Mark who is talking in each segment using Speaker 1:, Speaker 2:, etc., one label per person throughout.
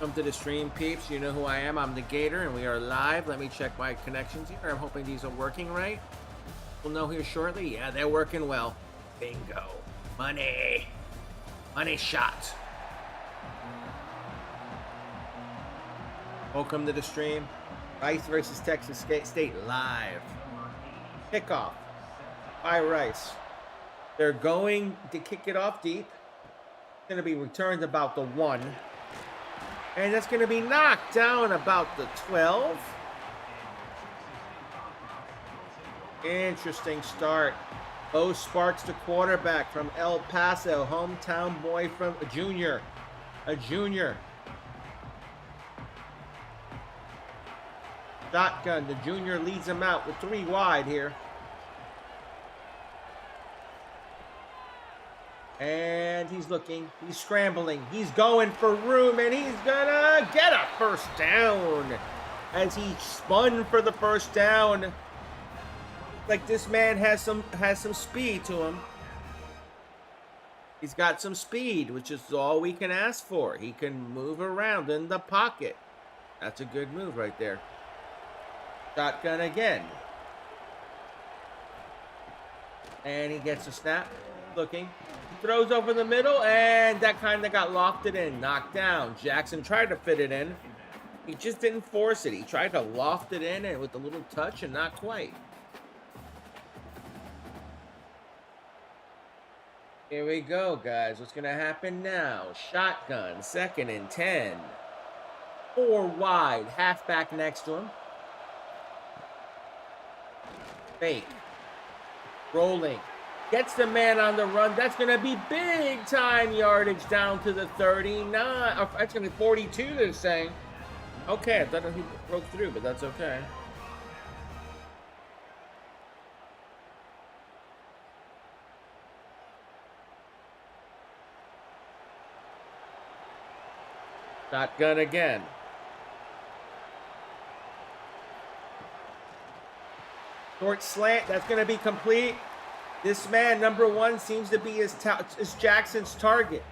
Speaker 1: Welcome to the stream, peeps. You know who I am. I'm the Gator, and we are live. Let me check my connections here. I'm hoping these are working right. We'll know here shortly. Yeah, they're working well. Bingo. Money. Money shot. Welcome to the stream. Rice versus Texas State live. Kickoff by Rice. They're going to kick it off deep. It's going to be returned about the 1. And that's going to be knocked down about the 12. Interesting start. Bo Sparks, the quarterback from El Paso, hometown boy from a junior. Shotgun, the junior leads him out with 3 wide here. And he's looking, he's scrambling, he's going for room, and he's gonna get a first down as he spun for the first down. Like this man has some speed to him. He's got some speed, which is all we can ask for. He can move around in the pocket. That's a good move right there. Shotgun again. And he gets a snap. Looking. He throws over the middle, and that kind of got lofted in. Knocked down. Jackson tried to fit it in. He just didn't force it. He tried to loft it in and with a little touch, and not quite. Here we go, guys. What's going to happen now? Shotgun. 2nd and 10. 4 wide. Halfback next to him. Fake. Rolling. Gets the man on the run. That's going to be big time yardage down to the 39. That's going to be 42, they're saying. Okay, I thought he broke through, but that's okay. Shotgun again. Short slant. That's going to be complete. This man, number 1, seems to be is Jackson's target.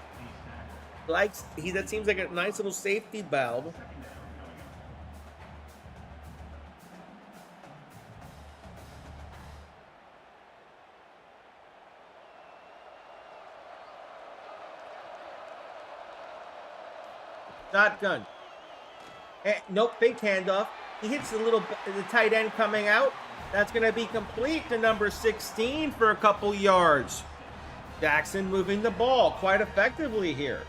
Speaker 1: That seems like a nice little safety valve. Shotgun. Nope, fake handoff. He hits the tight end coming out. That's going to be complete to number 16 for a couple yards. Jackson moving the ball quite effectively here.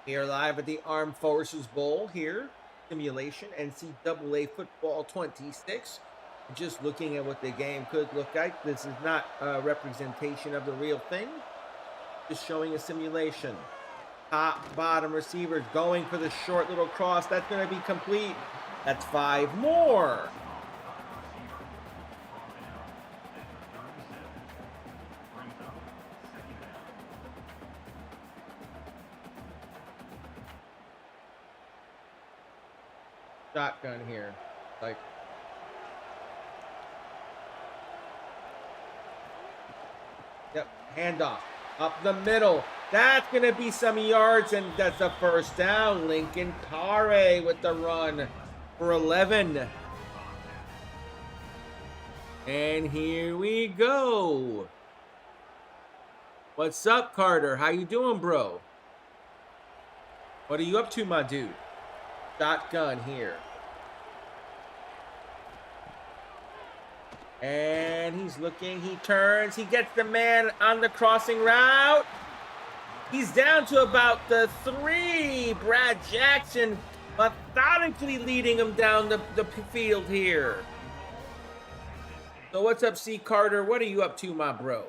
Speaker 1: We are live at the Armed Forces Bowl here. Simulation, NCAA Football 26. Just looking at what the game could look like. This is not a representation of the real thing. Just showing a simulation. Top, bottom receivers going for the short little cross. That's going to be complete. That's 5 more. Shotgun here. Yep, handoff. Up the middle. That's going to be some yards, and that's a first down. Lincoln Pare with the run for 11. And here we go. What's up, Carter? How you doing, bro? What are you up to, my dude? Shotgun here. And he's looking, he turns, he gets the man on the crossing route. He's down to about the 3. Brad Jackson methodically leading him down the field here. So what's up, C. Carter? What are you up to, my bro?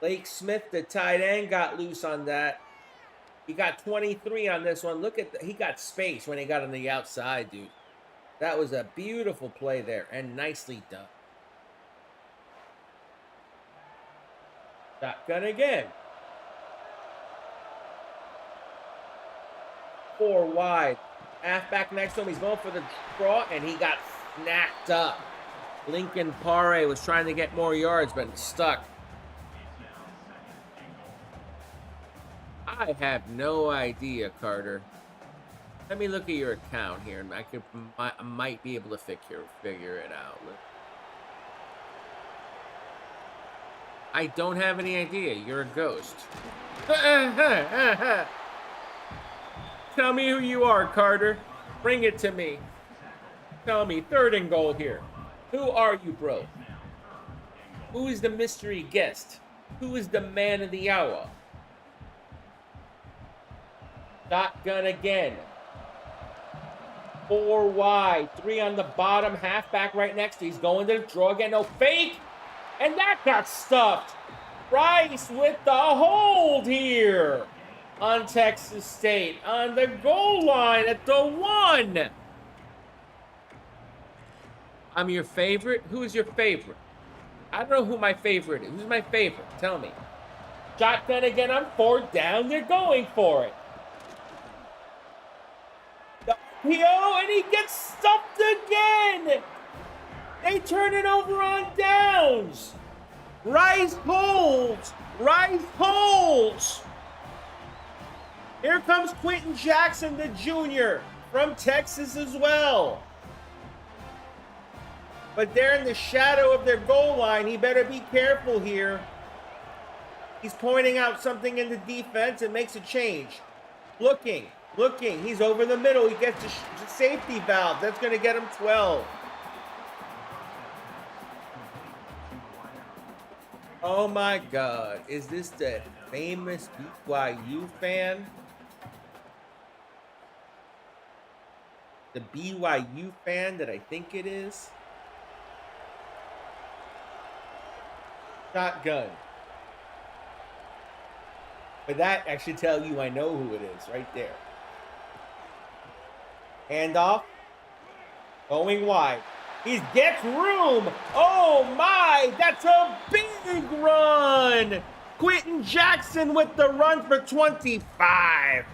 Speaker 1: Blake Smith, the tight end, got loose on that. He got 23 on this one. Look at he got space when he got on the outside, dude. That was a beautiful play there and nicely done. Shotgun again. 4 wide. Halfback next to him. He's going for the draw, and he got snapped up. Lincoln Pare was trying to get more yards, but stuck. I have no idea, Carter. Let me look at your account here, and I might be able to figure it out. I don't have any idea. You're a ghost. Tell me who you are, Carter. Bring it to me. Tell me. 3rd and goal here. Who are you, bro? Who is the mystery guest? Who is the man of the hour? Shotgun again. 4 wide. 3 on the bottom. Halfback right next to. He's going to the draw again. No fake. And that got stuffed. Rice with the hold here on Texas State. On the goal line at the 1. I'm your favorite? Who is your favorite? I don't know who my favorite is. Who's my favorite? Tell me. Shotgun again on 4th down. They're going for it. The RPO, and he gets stuffed again. They turn it over on downs. Rice holds. Rice holds. Here comes Quentin Jackson, the junior, from Texas as well. But they're in the shadow of their goal line. He better be careful here. He's pointing out something in the defense and makes a change. Looking. He's over the middle. He gets the safety valve. That's going to get him 12. Oh my God. Is this the famous BYU fan? The BYU fan that I think it is? Shotgun. But that actually tell you I know who it is right there. Handoff. Going wide. He gets room. Oh my, that's a big run. Quentin Jackson with the run for 25.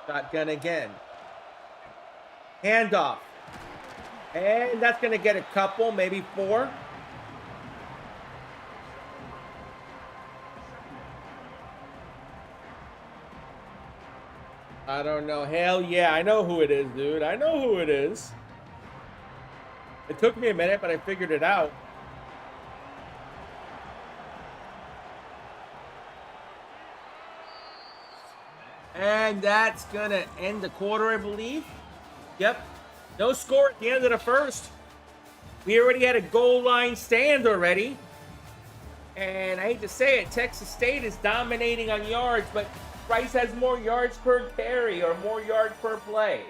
Speaker 1: Shotgun again. Handoff. And that's going to get a couple, maybe 4. I don't know. Hell yeah, I know who it is, dude. I know who it is. It took me a minute, but I figured it out. And that's going to end the quarter, I believe. Yep. No score at the end of the first. We already had a goal line stand already. And I hate to say it, Texas State is dominating on yards, but Rice has more yards per carry or more yards per play.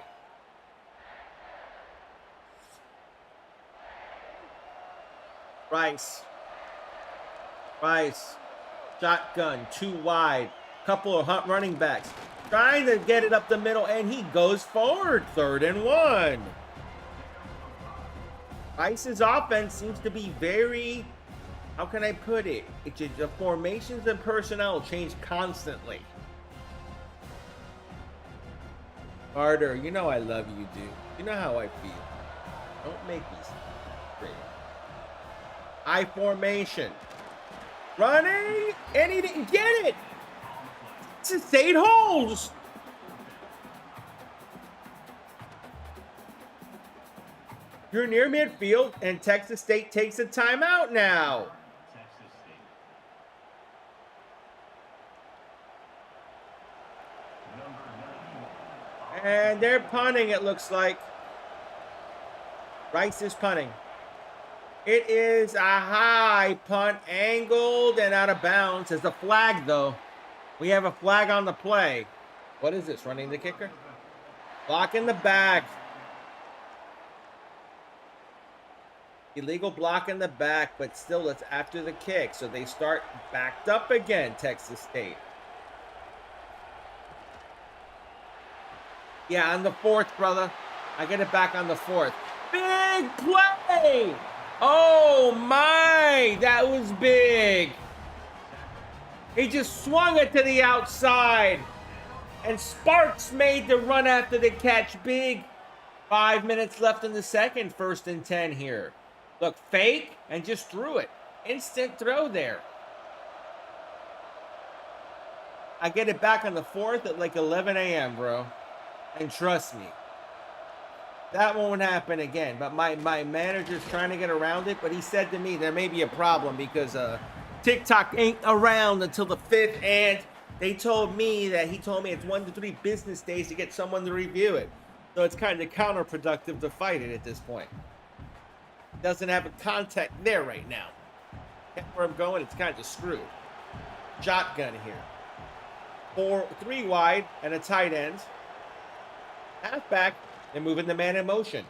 Speaker 1: Rice. Shotgun, 2 wide. Couple of running backs. Trying to get it up the middle, and he goes forward. 3rd and 1. Rice's offense seems to be very, how can I put it? The formations and personnel change constantly. Carter, you know I love you, dude. You know how I feel. Don't make me straight. High formation. Running, and he didn't get it. Texas State holds. You're near midfield, and Texas State takes a timeout now. And they're punting, it looks like. Rice is punting. It is a high punt, angled and out of bounds. There's a flag, though. We have a flag on the play. What is this, running the kicker? Block in the back. Illegal block in the back, but still it's after the kick. So they start backed up again, Texas State. Yeah, on the 4th, brother. I get it back on the 4th. Big play! Oh, my! That was big. He just swung it to the outside. And Sparks made the run after the catch big. 5 minutes left in the second. 1st and 10 here. Look, fake and just threw it. Instant throw there. I get it back on the 4th at like 11 a.m., bro. And trust me, that won't happen again. But my manager's trying to get around it. But he said to me there may be a problem because TikTok ain't around until the 5th. And he told me it's 1 to 3 business days to get someone to review it. So it's kind of counterproductive to fight it at this point. Doesn't have a contact there right now. Where I'm going, it's kind of screwed. Shotgun here. 3 wide and a tight end. Halfback, and moving the man in motion.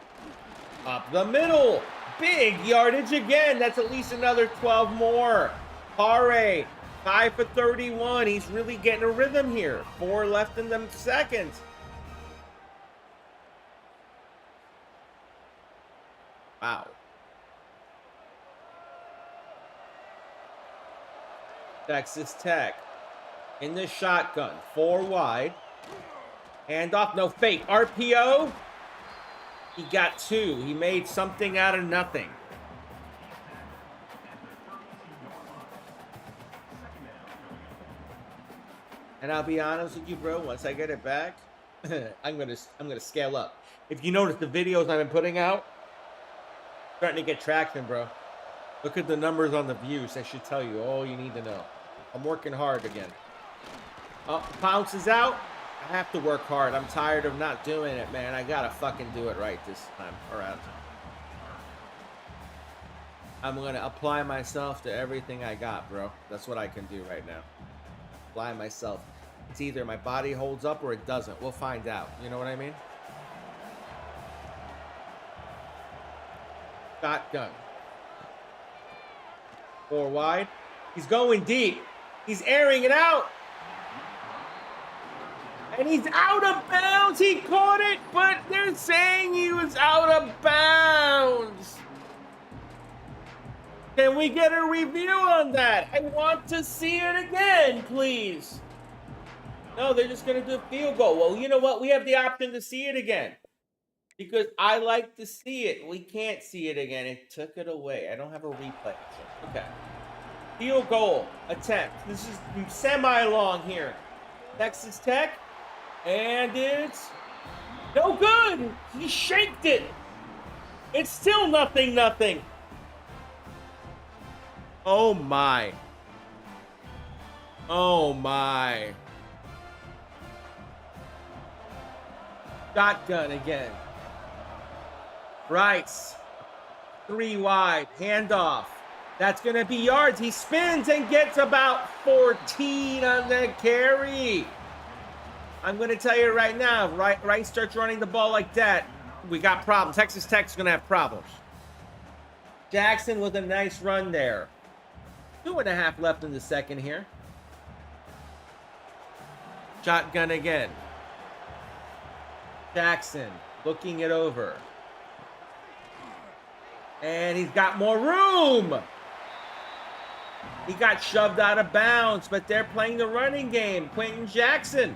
Speaker 1: Up the middle. Big yardage again. That's at least another 12 more. Pare, 5 for 31. He's really getting a rhythm here. 4 left in the second. Wow. Texas Tech in the shotgun. 4 wide. Handoff, no fake. RPO. He got 2. He made something out of nothing. And I'll be honest with you, bro. Once I get it back, I'm gonna scale up. If you notice the videos I've been putting out, starting to get traction, bro. Look at the numbers on the views. That should tell you all you need to know. I'm working hard again. Oh, bounces out. I have to work hard. I'm tired of not doing it, man. I gotta fucking do it right this time. All right. I'm gonna apply myself to everything I got, bro. That's what I can do right now. Apply myself. It's either my body holds up or it doesn't. We'll find out. You know what I mean? Shotgun. 4 wide. He's going deep. He's airing it out. And he's out of bounds. He caught it, but they're saying he was out of bounds. Can we get a review on that? I want to see it again, please. No, they're just going to do a field goal. Well, you know what? We have the option to see it again. Because I like to see it. We can't see it again. It took it away. I don't have a replay. Okay. Field goal attempt. This is semi-long here. Texas Tech. And it's no good. He shaked it. It's still 0-0. Oh my. Oh my. Shotgun again. Rice. 3 wide. Handoff. That's going to be yards. He spins and gets about 14 on the carry. I'm going to tell you right now, if Rice starts running the ball like that, we got problems. Texas Tech's going to have problems. Jackson with a nice run there. 2.5 left in the second here. Shotgun again. Jackson looking it over. And he's got more room. He got shoved out of bounds, but they're playing the running game. Quentin Jackson.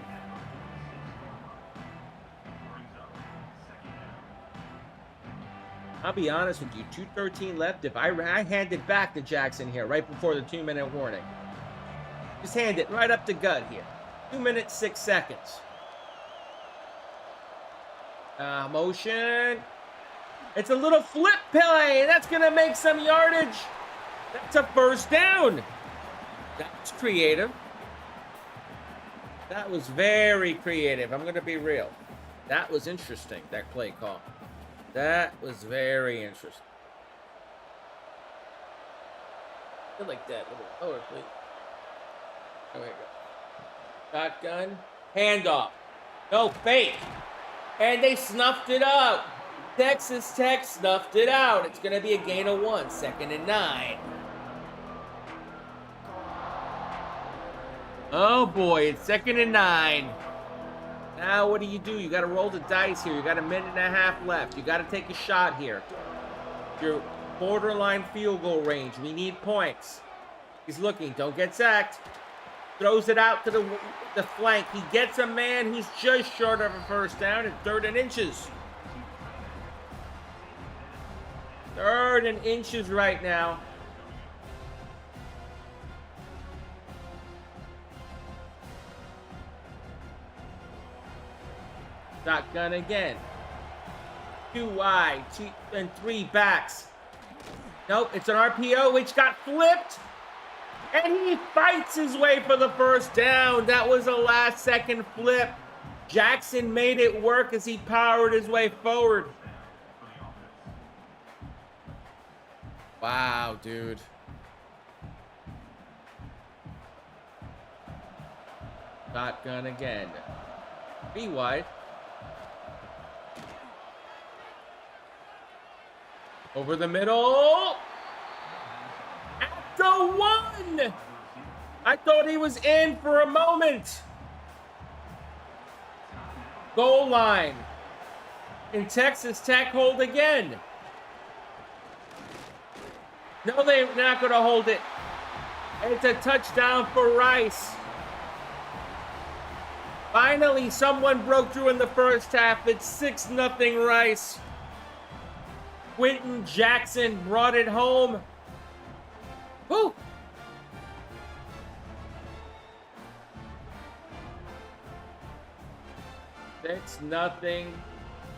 Speaker 1: I'll be honest with you, 2:13 left. If I hand it back to Jackson here right before the 2-minute warning. Just hand it right up the gut here. 2 minutes, 6 seconds. Motion. It's a little flip play. That's going to make some yardage. That's a first down. That's creative. That was very creative. I'm going to be real. That was interesting, that play call. That was very interesting. I like that a little lower, please. There we go. Shotgun. Handoff. No fake. And they snuffed it out. Texas Tech snuffed it out. It's going to be a gain of 1. 2nd and 9. Oh boy, it's 2nd and 9. Now what do? You got to roll the dice here. You got 1.5 minutes left. You got to take a shot here. Your borderline field goal range. We need points. He's looking. Don't get sacked. Throws it out to the flank. He gets a man who's just short of a first down at 3rd and inches. 3rd and inches right now. Shotgun again. 2 wide, 2 and 3 backs. Nope, it's an RPO which got flipped. And he fights his way for the first down. That was a last-second flip. Jackson made it work as he powered his way forward. Wow, dude. Shotgun again. Be wide. Over the middle. At the 1. I thought he was in for a moment. Goal line. And Texas Tech hold again. No, they're not going to hold it. It's a touchdown for Rice. Finally, someone broke through in the first half. It's 6-0 Rice. Quentin Jackson brought it home. Woo! It's 0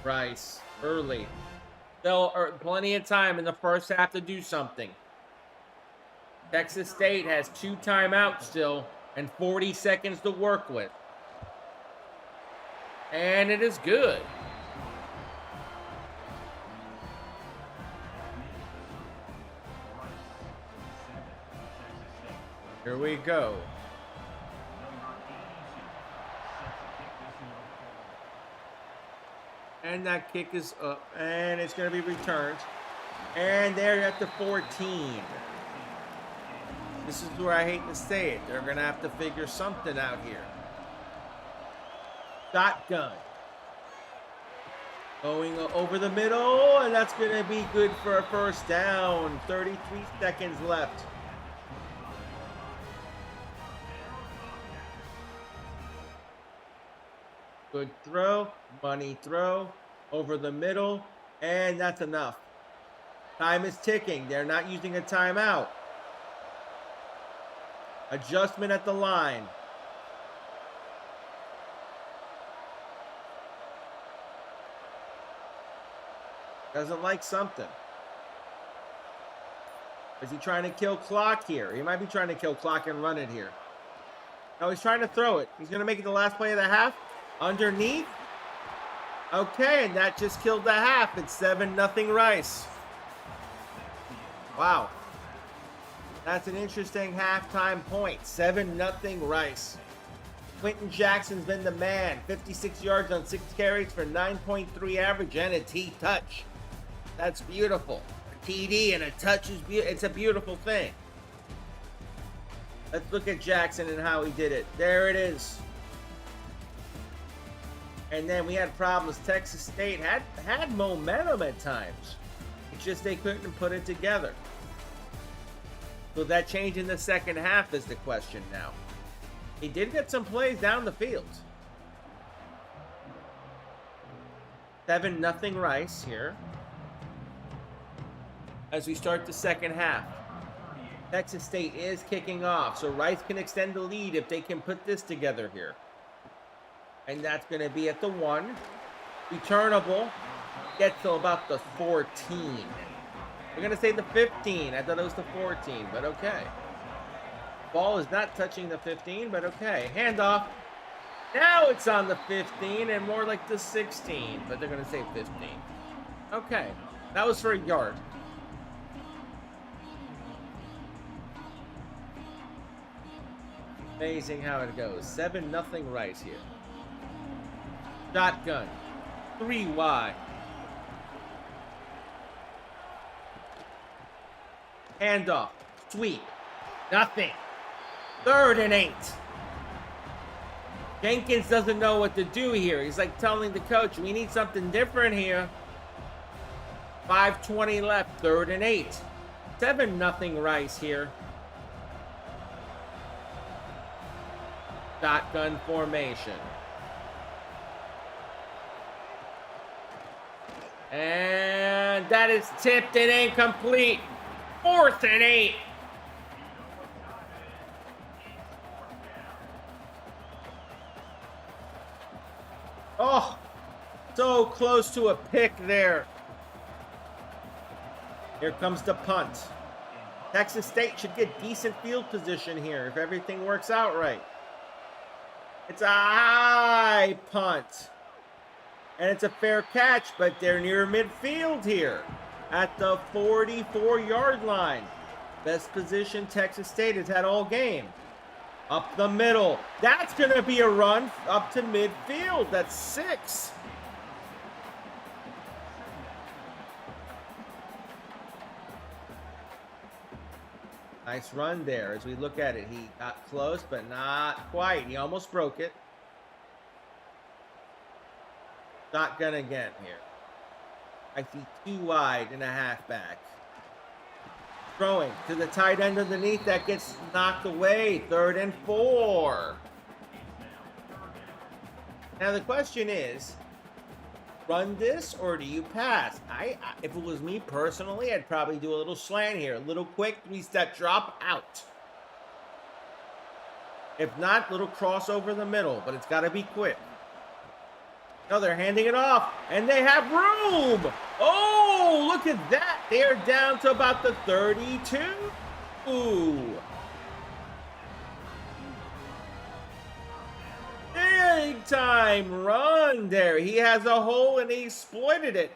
Speaker 1: Rice early. Still plenty of time in the first half to do something. Texas State has 2 timeouts still and 40 seconds to work with. And it is good. Here we go. And that kick is up, and it's going to be returned. And they're at the 14. This is where I hate to say it. They're going to have to figure something out here. Shotgun. Going over the middle, and that's going to be good for a first down. 33 seconds left. Good throw, money throw, over the middle, and that's enough. Time is ticking. They're not using a timeout. Adjustment at the line. Doesn't like something. Is he trying to kill clock here? He might be trying to kill clock and run it here. No, he's trying to throw it. He's going to make it the last play of the half. Underneath. Okay, and that just killed the half. It's 7-0 Rice. Wow. That's an interesting halftime point. 7-0 Rice. Quentin Jackson's been the man. 56 yards on 6 carries for 9.3 average and a T-touch. That's beautiful. A TD and a touch is beautiful. It's a beautiful thing. Let's look at Jackson and how he did it. There it is. And then we had problems. Texas State had momentum at times. It's just they couldn't put it together. Will that change in the second half is the question now. He did get some plays down the field. 7-0 Rice here. As we start the second half. Texas State is kicking off, so Rice can extend the lead if they can put this together here. And that's going to be at the 1. Returnable. Gets to about the 14. We're going to say the 15. I thought it was the 14, but okay. Ball is not touching the 15, but okay. Handoff. Now it's on the 15 and more like the 16, but they're going to say 15. Okay. That was for a yard. Amazing how it goes. 7-0 Rice here. Shotgun. 3 wide. Handoff. Sweep. Nothing. 3rd and 8. Jenkins doesn't know what to do here. He's like telling the coach, we need something different here. 5:20 left. 3rd and 8. 7-0 Rice here. Shotgun formation. And that is tipped and incomplete. 4th and 8. Oh, so close to a pick there. Here comes the punt. Texas State should get decent field position here if everything works out right. It's a high punt. And it's a fair catch, but they're near midfield here at the 44-yard line. Best position Texas State has had all game. Up the middle. That's going to be a run up to midfield. That's 6. Nice run there. As we look at it, he got close, but not quite. He almost broke it. Shotgun again here. I see 2 wide and a halfback. Throwing to the tight end underneath. That gets knocked away. 3rd and 4. Now the question is, run this or do you pass? If it was me personally, I'd probably do a little slant here. A little quick 3-step drop out. If not, little cross over the middle, but it's got to be quick. No, they're handing it off, and they have room. Oh, look at that. They're down to about the 32. Ooh. Big time run there. He has a hole, and he exploited it.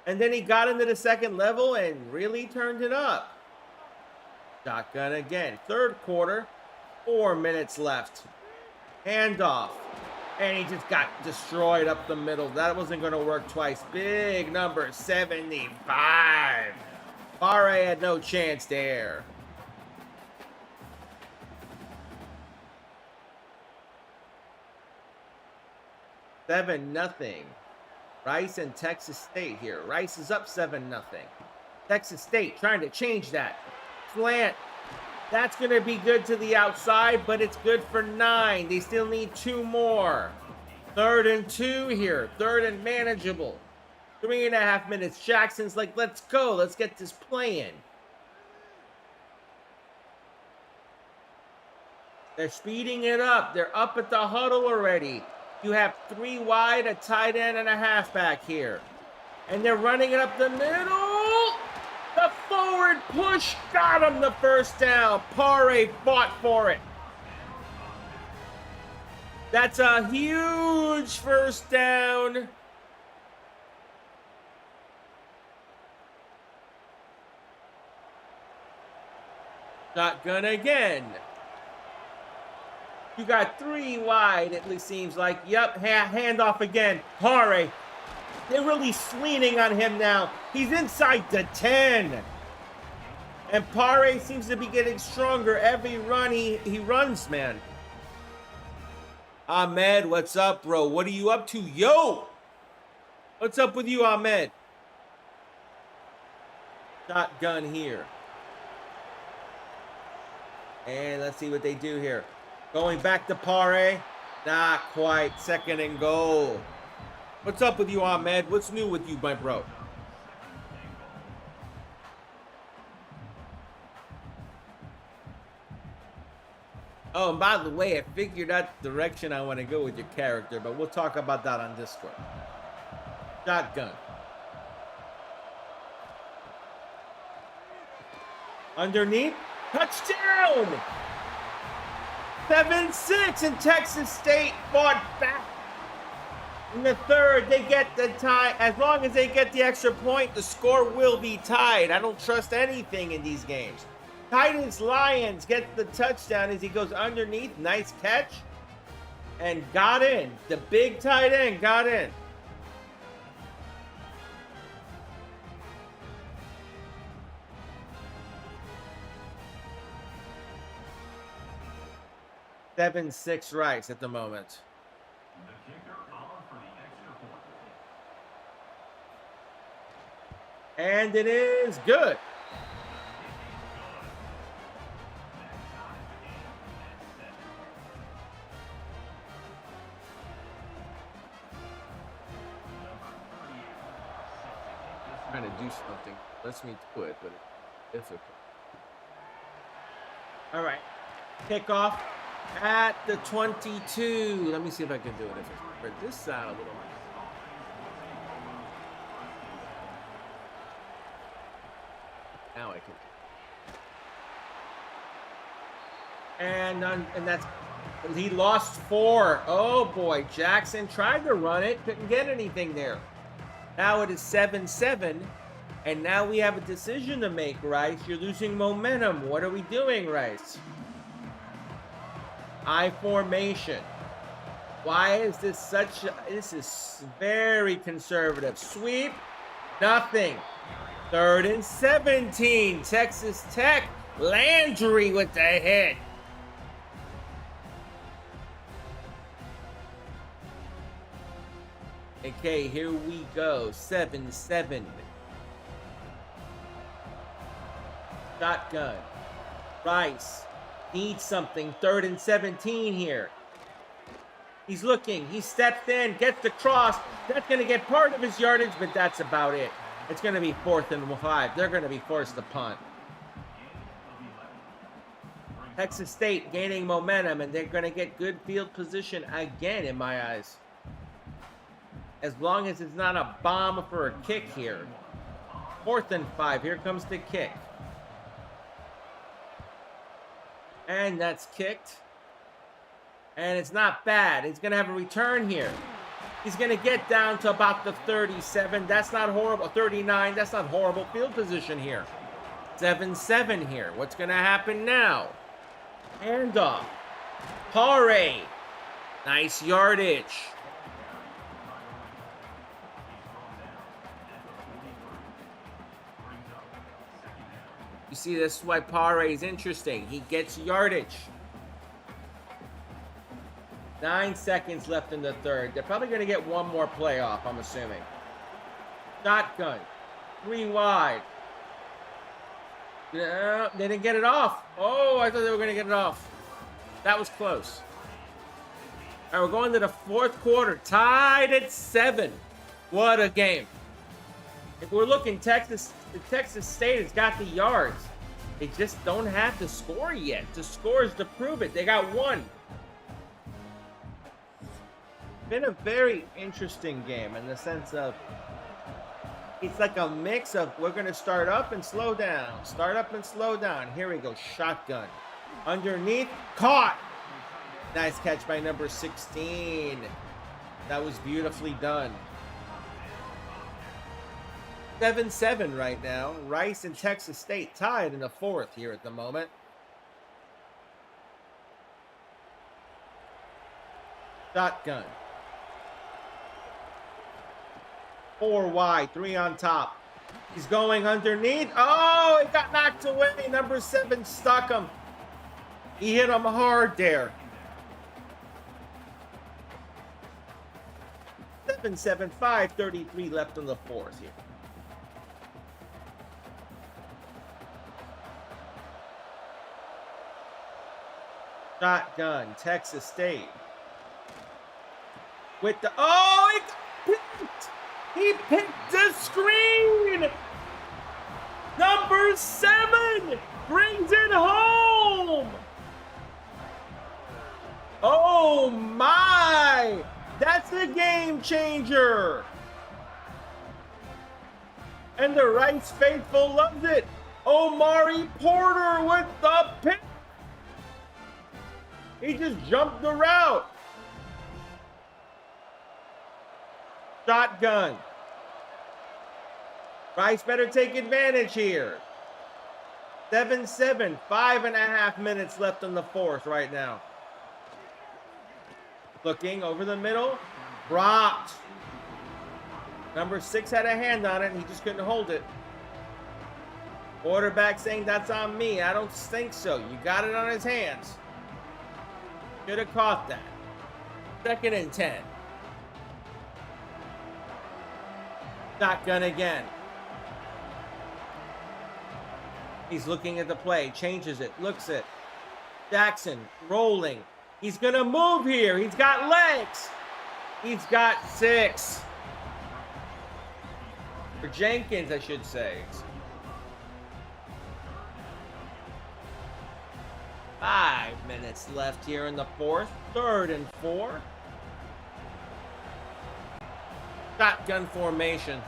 Speaker 1: And then he got into the second level and really turned it up. Shotgun again. 3rd quarter. 4 minutes left. Handoff. And he just got destroyed up the middle. That wasn't going to work twice. Big number 75. Barre had no chance there. Seven nothing. Rice and Texas State here. Rice is up 7-0. Texas State trying to change that. Slant. That's going to be good to the outside, but it's good for 9. They still need 2 more. 3rd and 2 here. 3rd and manageable. 3.5 minutes. Jackson's like, let's go. Let's get this playing. They're speeding it up. They're up at the huddle already. You have 3 wide, a tight end, and a halfback here. And they're running it up the middle. The forward push got him the 1st down. Paré fought for it. That's a huge 1st down. Shotgun again. You got 3 wide, it seems like. Yep, handoff again. Paré. They're really leaning on him now. He's inside the 10. And Paré seems to be getting stronger every run he runs, man. Ahmed, what's up, bro? What are you up to? Yo! What's up with you, Ahmed? Shotgun here. And let's see what they do here. Going back to Paré. Not quite. 2nd and goal. What's up with you, Ahmed? What's new with you, my bro? Oh, and by the way, I figured out the direction I want to go with your character, but we'll talk about that on Discord. Shotgun. Underneath. Touchdown! 7-6, and Texas State fought back. In the 3rd, they get the tie. As long as they get the extra point, the score will be tied. I don't trust anything in these games. Titans Lions gets the touchdown as he goes underneath. Nice catch. And got in. The big tight end got in. Seven, 6 Rice at the moment. And it is good. do something. Lets me do it, but it's difficult. All right. Kickoff at the 22. Let me see if I can do it. If I spread this out a little. Now I can. And that's, he lost 4. Oh boy, Jackson tried to run it, couldn't get anything there. Now it is 7-7, and now we have a decision to make, Rice. You're losing momentum. What are we doing, Rice? I formation. Why is this such a, this is very conservative. Sweep, nothing. 3rd and 17, Texas Tech. Landry with the hit. Okay, here we go. 7-7. Shotgun. Rice needs something. 3rd and 17 here. He's looking. He steps in, gets the cross. That's going to get part of his yardage, but that's about it. It's going to be 4th and 5. They're going to be forced to punt. Texas State gaining momentum, and they're going to get good field position again, in my eyes. As long as it's not a bomb for a kick here. 4th and 5. Here comes the kick. And that's kicked. And it's not bad. He's going to have a return here. He's going to get down to about the 37. That's not horrible. 39. That's not horrible field position here. 7-7 here. What's going to happen now? Handoff. Pare. Nice yardage. You see, this is why Pare is interesting. He gets yardage. 9 seconds left in the 3rd. They're probably going to get one more play off, I'm assuming. Shotgun. 3 wide. They didn't get it off. Oh, I thought they were going to get it off. That was close. All right, we're going to the 4th quarter. Tied at 7. What a game. If we're looking, Texas State has got the yards. They just don't have the score yet. The score is to prove it. They got 1. Been a very interesting game in the sense of it's like a mix of we're going to start up and slow down. Start up and slow down. Here we go. Shotgun. Underneath. Caught. Nice catch by number 16. That was beautifully done. 7-7 right now. Rice and Texas State tied in the 4th here at the moment. Shotgun. 4 wide, 3 on top. He's going underneath. Oh, it got knocked away. Number 7 stuck him. He hit him hard there. 7-7, 5:33 left in the 4th here. Shotgun, Texas State. With the, oh, he picked. He picked the screen. Number 7 brings it home. Oh my, that's a game changer. And the Rice faithful loves it. Omari Porter with the pick. He just jumped the route. Shotgun. Rice better take advantage here. 7-7, 5.5 minutes left in the 4th right now. Looking over the middle. Dropped. Number 6 had a hand on it and he just couldn't hold it. Quarterback saying that's on me. I don't think so. You got it on his hands. Should have caught that. 2nd and 10. Shotgun again. He's looking at the play, changes it, looks at Jackson rolling. He's gonna move here. He's got legs. He's got 6. Or Jenkins, I should say. 5 minutes left here in the fourth. 3rd and 4. Shotgun formation.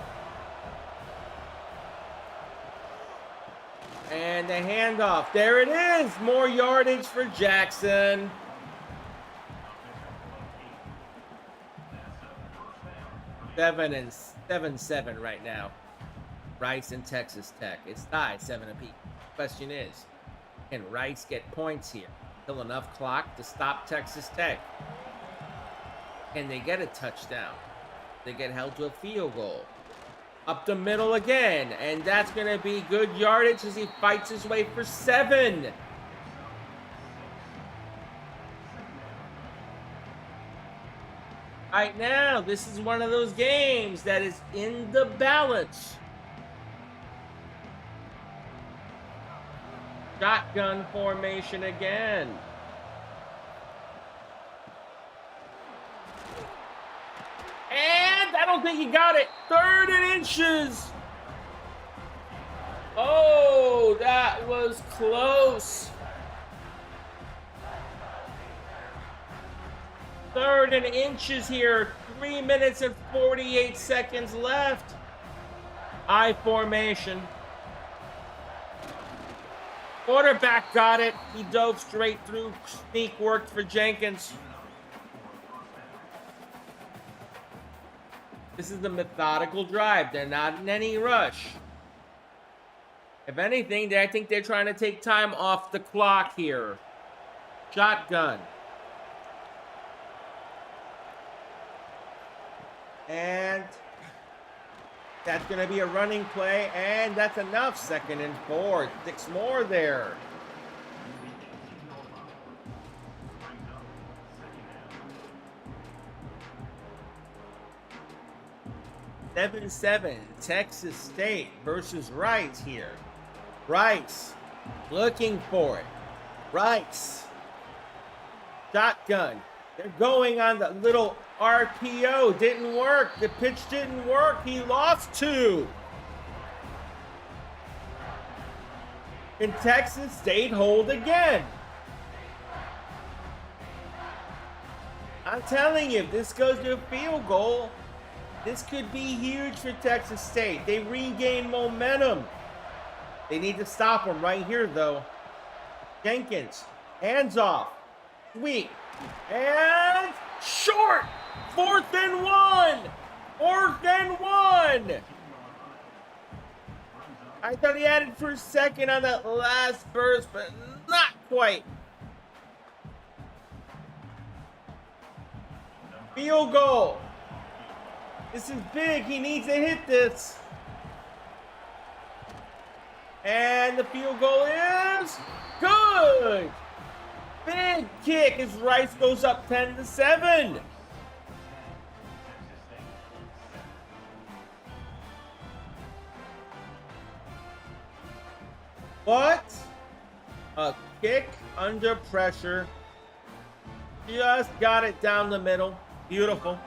Speaker 1: And the handoff. There it is. More yardage for Jackson. 7-7 right now. Rice and Texas Tech. It's tied 7 apiece. Question is, can Rice get points here? Still enough clock to stop Texas Tech. Can they get a touchdown? They get held to a field goal. Up the middle again, and that's going to be good yardage as he fights his way for 7. Right now, this is one of those games that is in the balance. Shotgun formation again. And I don't think he got it. 3rd and inches. Oh, that was close. 3rd and inches here. 3 minutes and 48 seconds left. I formation. Quarterback got it. He dove straight through. Sneak worked for Jenkins. This is the methodical drive. They're not in any rush. If anything, I think they're trying to take time off the clock here. Shotgun. And that's going to be a running play, and that's enough. 2nd and 4. 6 more there. (7-7) Texas State versus Rice here. Rice looking for it. Rice. Shotgun. They're going on the little RPO. Didn't work. The pitch didn't work. He lost 2. And Texas State hold again. I'm telling you, if this goes to a field goal, this could be huge for Texas State. They regain momentum. They need to stop them right here, though. Jenkins, hands off. Sweep. And short. 4th and 1. 4th and 1. I thought he had it for a second on that last burst, but not quite. Field goal. This is big. He needs to hit this. And the field goal is good. Big kick as Rice goes up 10-7. What? A kick under pressure. Just got it down the middle. Beautiful.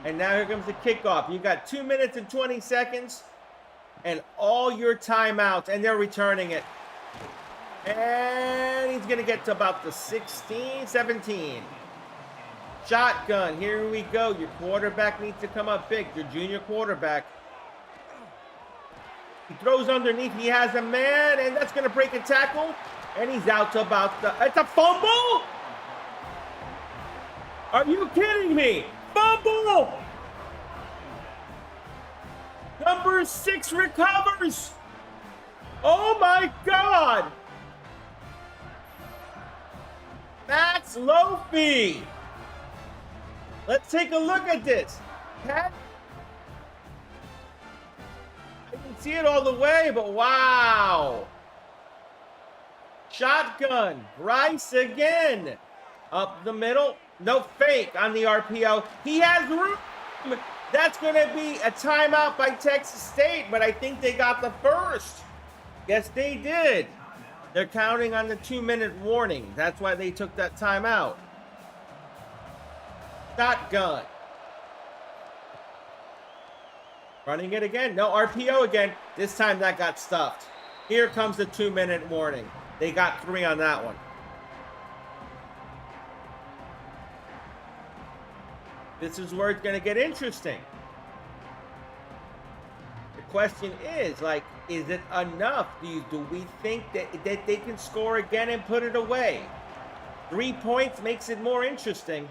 Speaker 1: And now here comes the kickoff. You got 2 minutes and 20 seconds and all your timeouts, and they're returning it. And he's going to get to about the 16, 17. Shotgun. Here we go. Your quarterback needs to come up big. Your junior quarterback. He throws underneath. He has a man, and that's going to break a tackle. And he's out to about the... It's a fumble? Are you kidding me? Fumble! Number 6 recovers. Oh, my God. Max Lofi. Let's take a look at this. I can see it all the way, but wow. Shotgun. Rice again. Up the middle. No fake on the RPO. He has room. That's going to be a timeout by Texas State, but I think they got the first. Yes, they did. They're counting on the 2-minute warning. That's why they took that timeout. Shotgun. Running it again. No, RPO again. This time that got stuffed. Here comes the 2-minute warning. They got 3 on that one. This is where it's going to get interesting. The question is, like, is it enough? Do we think that they can score again and put it away? 3 points makes it more interesting.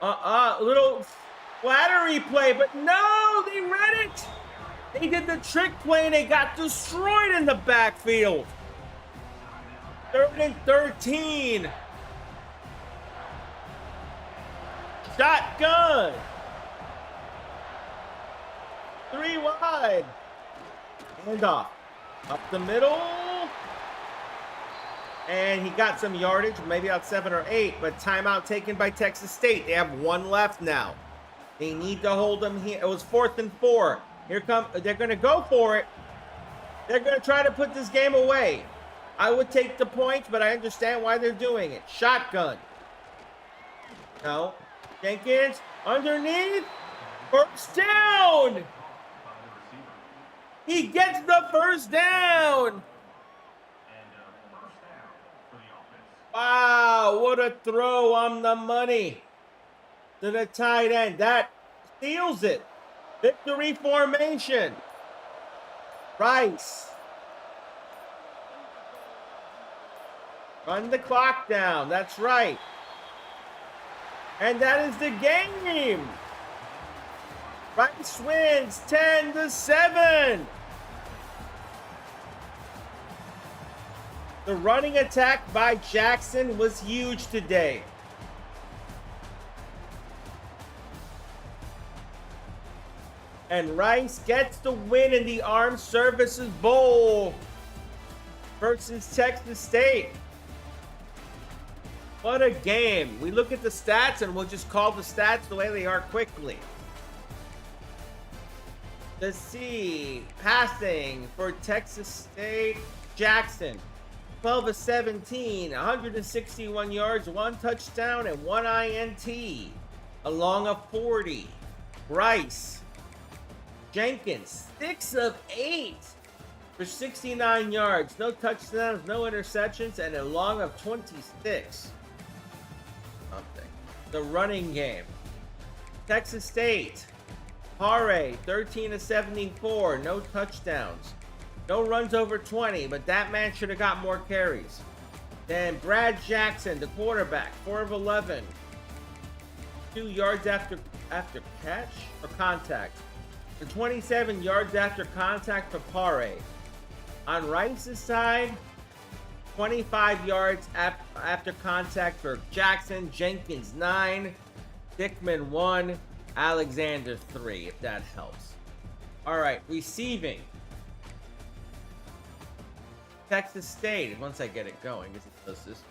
Speaker 1: A little flattery play, but no, they read it. They did the trick play and they got destroyed in the backfield. 3rd and 13. Shotgun. 3 wide. Handoff. Up the middle. And he got some yardage, maybe out 7 or 8, but timeout taken by Texas State. They have 1 left now. They need to hold them here. It was 4th and 4. Here come, they're going to go for it. They're going to try to put this game away. I would take the points, but I understand why they're doing it. Shotgun. No. Jenkins, underneath. First down. He gets the first down. Wow, what a throw on the money to the tight end. That seals it. Victory formation. Rice. Run the clock down. That's right. And that is the game. Rice wins 10-7. The running attack by Jackson was huge today. And Rice gets the win in the Armed Services Bowl versus Texas State. What a game. We look at the stats and we'll just call the stats the way they are quickly. Let's see. Passing for Texas State. Jackson. 12 of 17, 161 yards, 1 touchdown, and 1 INT. Along of 40. Rice. Jenkins, 6 of 8 for 69 yards. No touchdowns, no interceptions, and a long of 26. Something. The running game. Texas State. Pare, 13 of 74, no touchdowns. No runs over 20, but that man should have got more carries. Then Brad Jackson, the quarterback, 4 of 11. 2 yards after catch or contact. And 27 yards after contact for Pare. On Rice's side, 25 yards after contact for Jackson. Jenkins, 9. Dickman, 1. Alexander, 3, if that helps. All right, receiving. Texas State, once I get it going, it does this.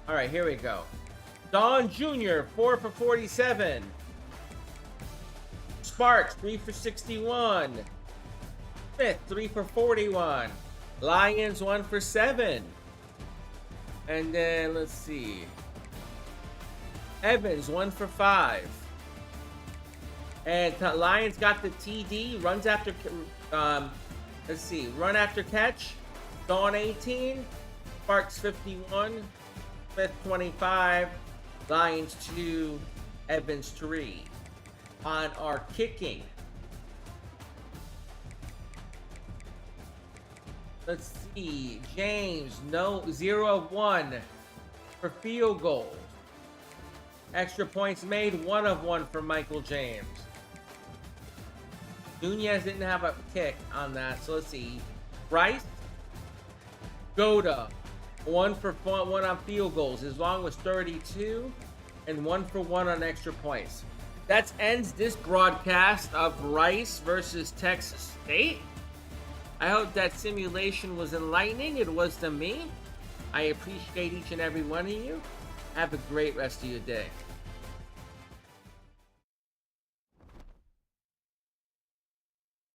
Speaker 1: All right, here we go. Don Jr., 4 for 47. Sparks, 3 for 61. Smith, 3 for 41. Lyons, 1 for 7. And then, let's see. Evans, 1 for 5. And Lyons got the TD, runs after... let's see, run after catch, Dawn 18, Sparks 51, Smith 25, Lions 2, Evans 3. On our kicking, let's see, James, 0 of 1 for field goals. Extra points made, 1 of 1 for Michael James. Nunez didn't have a kick on that, so let's see. Rice, Goda, 1 for 1 on field goals. His long was 32, and 1 for 1 on extra points. That ends this broadcast of Rice versus Texas State. I hope that simulation was enlightening. It was to me. I appreciate each and every one of you. Have a great rest of your day.